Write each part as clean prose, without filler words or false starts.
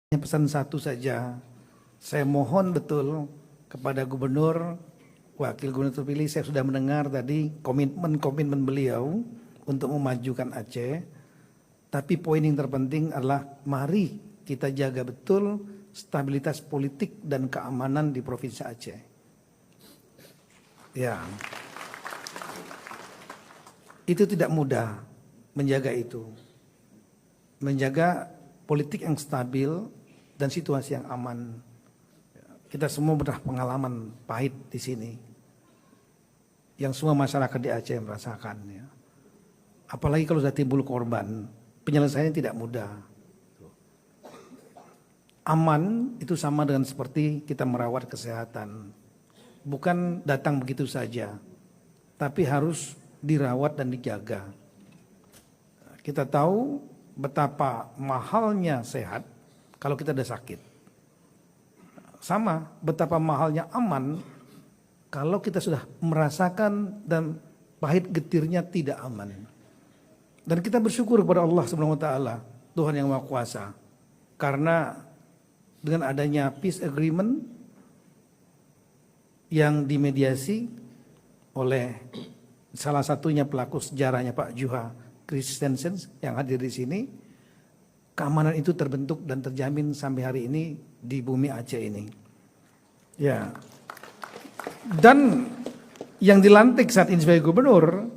Pesan satu saja, saya mohon betul kepada gubernur, wakil gubernur terpilih, saya sudah mendengar tadi komitmen beliau untuk memajukan Aceh. Tapi poin yang terpenting adalah mari kita jaga betul stabilitas politik dan keamanan di Provinsi Aceh. Ya, itu tidak mudah menjaga itu, menjaga politik yang stabil dan situasi yang aman. Kita semua pernah pengalaman pahit di sini, yang semua masyarakat di Aceh merasakan. Ya. Apalagi kalau sudah timbul korban, penyelesaiannya tidak mudah. Aman itu sama dengan seperti kita merawat kesehatan, bukan datang begitu saja, tapi harus dirawat dan dijaga. Kita tahu betapa mahalnya sehat kalau kita ada sakit. Sama betapa mahalnya aman kalau kita sudah merasakan dan pahit getirnya tidak aman. Dan kita bersyukur kepada Allah Subhanahu wa taala, Tuhan yang Maha Kuasa. Karena dengan adanya peace agreement yang dimediasi oleh salah satunya pelaku sejarahnya Pak Juha Christensen yang hadir di sini, keamanan itu terbentuk dan terjamin sampai hari ini di bumi Aceh ini. Ya. Dan yang dilantik saat ini sebagai gubernur,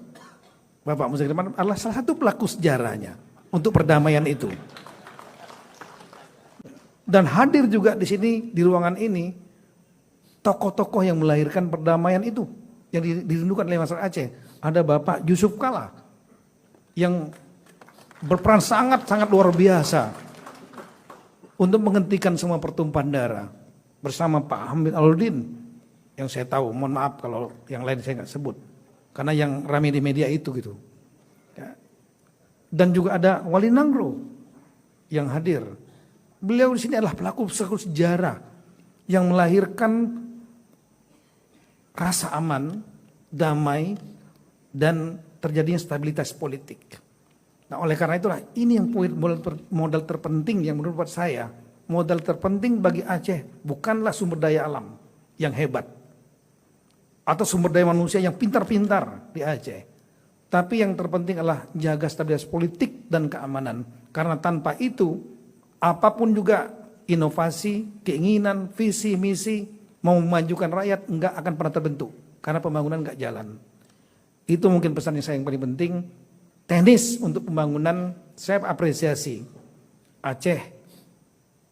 Bapak Muzakir Rahman adalah salah satu pelaku sejarahnya untuk perdamaian itu. Dan hadir juga di sini di ruangan ini tokoh-tokoh yang melahirkan perdamaian itu yang dirindukan oleh masyarakat Aceh. Ada Bapak Yusuf Kala yang berperan sangat-sangat luar biasa untuk menghentikan semua pertumpahan darah bersama Pak Hamid Aludin yang saya tahu, mohon maaf kalau yang lain saya nggak sebut karena yang ramai di media itu gitu. Ya. Dan juga ada Wali Nangro yang hadir. Beliau di sini adalah pelaku sejarah yang melahirkan rasa aman, damai, dan terjadinya stabilitas politik. Nah, oleh karena itulah ini yang modal terpenting yang menurut saya, modal terpenting bagi Aceh bukanlah sumber daya alam yang hebat atau sumber daya manusia yang pintar-pintar di Aceh. Tapi yang terpenting adalah jaga stabilitas politik dan keamanan. Karena tanpa itu apapun juga inovasi, keinginan, visi, misi mau memajukan rakyat enggak akan pernah terbentuk karena pembangunan enggak jalan. Itu mungkin pesannya saya yang paling penting. Teknis untuk pembangunan saya apresiasi Aceh